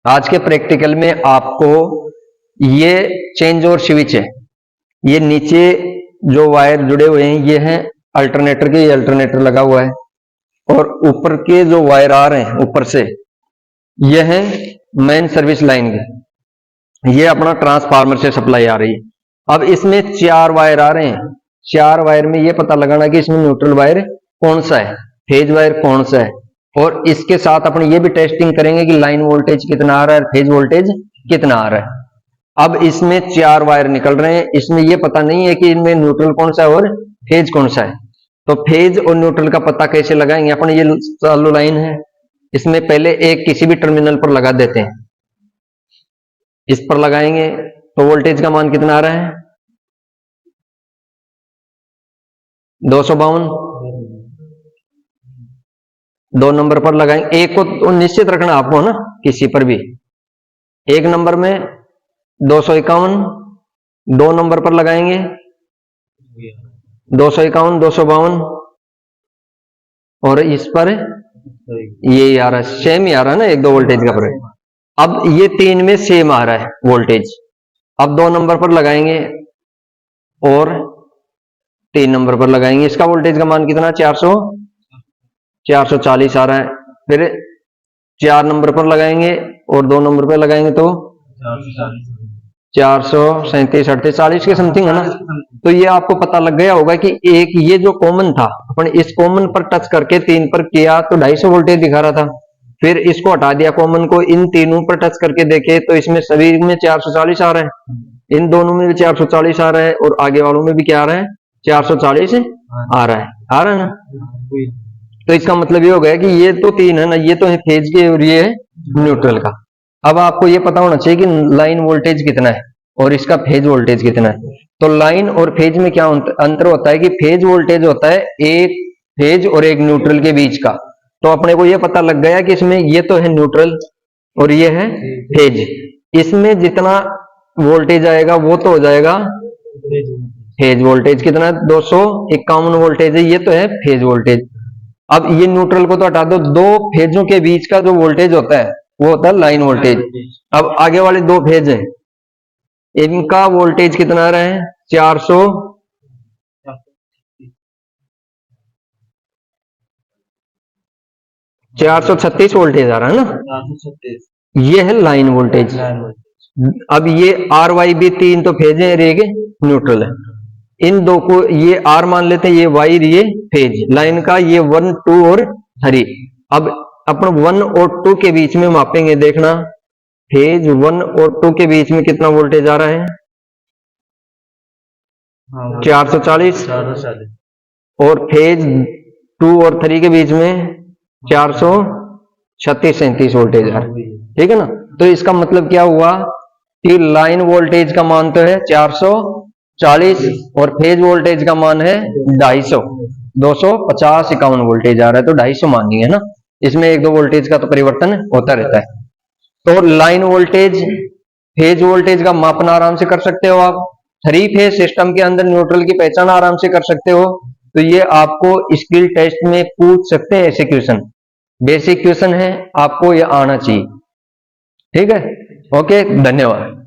आज के प्रैक्टिकल में आपको ये चेंज और स्विच है, ये नीचे जो वायर जुड़े हुए हैं ये हैं अल्टरनेटर के, ये अल्टरनेटर लगा हुआ है, और ऊपर के जो वायर आ रहे हैं ऊपर से ये है मेन सर्विस लाइन के, ये अपना ट्रांसफार्मर से सप्लाई आ रही है। अब इसमें 4 वायर आ रहे हैं, 4 वायर में ये पता लगाना कि इसमें न्यूट्रल वायर कौन सा है, फेज वायर कौन सा है, और इसके साथ अपन ये भी टेस्टिंग करेंगे कि लाइन वोल्टेज कितना आ रहा है, फेज वोल्टेज कितना आ रहा है। अब इसमें 4 वायर निकल रहे हैं, इसमें ये पता नहीं है कि इनमें न्यूट्रल कौन सा है और फेज कौन सा है। तो फेज और न्यूट्रल का पता कैसे लगाएंगे अपन, ये चालू लाइन है, इसमें पहले एक किसी भी टर्मिनल पर लगा देते हैं, इस पर लगाएंगे तो वोल्टेज का मान कितना आ रहा है, 252। 2 नंबर पर लगाएंगे, एक को तो निश्चित रखना आपको ना, किसी पर भी। 1 नंबर में 251, 2 नंबर पर लगाएंगे 251, 252, और इस पर ये आ रहा है, सेम ही आ रहा है ना, 1-2 वोल्टेज का फर्क। अब ये 3 में सेम आ रहा है वोल्टेज। अब 2 नंबर पर लगाएंगे और 3 नंबर पर लगाएंगे, इसका वोल्टेज का मान कितना, 440 आ रहा है। फिर 4 नंबर पर लगाएंगे और 2 नंबर पर लगाएंगे तो 437, 38, 40 के समथिंग है ना। तो ये आपको पता लग गया होगा कि एक ये जो कॉमन था, अपन इस कॉमन पर टच करके 3 पर किया तो 250 वोल्टेज दिखा रहा था, फिर इसको हटा दिया कॉमन को, इन तीनों पर टच करके देखे तो इसमें सभी में 440 आ रहा है, इन दोनों में भी 440 आ रहा है, और आगे वालों में भी क्या आ रहा है, 440 आ रहा है ना। तो इसका मतलब ये हो गया कि ये तो 3 है ना, ये तो है फेज के और ये है न्यूट्रल का। अब आपको ये पता होना चाहिए कि लाइन वोल्टेज कितना है और इसका फेज वोल्टेज कितना है। तो लाइन और फेज में क्या अंतर होता है कि फेज वोल्टेज होता है एक फेज और एक न्यूट्रल के बीच का। तो अपने को ये पता लग गया कि इसमें ये तो है न्यूट्रल और ये है फेज, इसमें जितना वोल्टेज आएगा वो तो हो जाएगा फेज वोल्टेज। कितना है, 251 वोल्टेज है, ये तो है फेज वोल्टेज। अब ये न्यूट्रल को तो हटा दो, 2 फेजों के बीच का जो वोल्टेज होता है वो होता है लाइन वोल्टेज। अब आगे वाले 2 फेज हैं, इनका वोल्टेज कितना आ रहा है, 436 वोल्टेज आ रहा है ना, ये है लाइन वोल्टेज। अब ये आर वाई भी 3 तो फेज है, एक न्यूट्रल है, इन 2 को ये आर मान लेते हैं, ये वाई, ये फेज लाइन का, ये 1, 2 और 3। अब अपन 1 और 2 के बीच में मापेंगे, देखना फेज 1 और 2 के बीच में कितना वोल्टेज आ रहा है, 440, और फेज 2 और 3 के बीच में 436, 37 वोल्टेज आ रहा है, ठीक है ना। तो इसका मतलब क्या हुआ कि लाइन वोल्टेज का मान तो है 440 और फेज वोल्टेज का मान है 250, 250, 51 वोल्टेज आ रहा है, तो 250 मान लिया है ना। इसमें 1-2 वोल्टेज का तो परिवर्तन होता रहता है। तो लाइन वोल्टेज फेज वोल्टेज का मापन आराम से कर सकते हो आप, 3 फेज सिस्टम के अंदर न्यूट्रल की पहचान आराम से कर सकते हो। तो ये आपको स्किल टेस्ट में पूछ सकते हैं, ऐसे क्वेश्चन, बेसिक क्वेश्चन है, आपको ये आना चाहिए, ठीक है। ओके, धन्यवाद।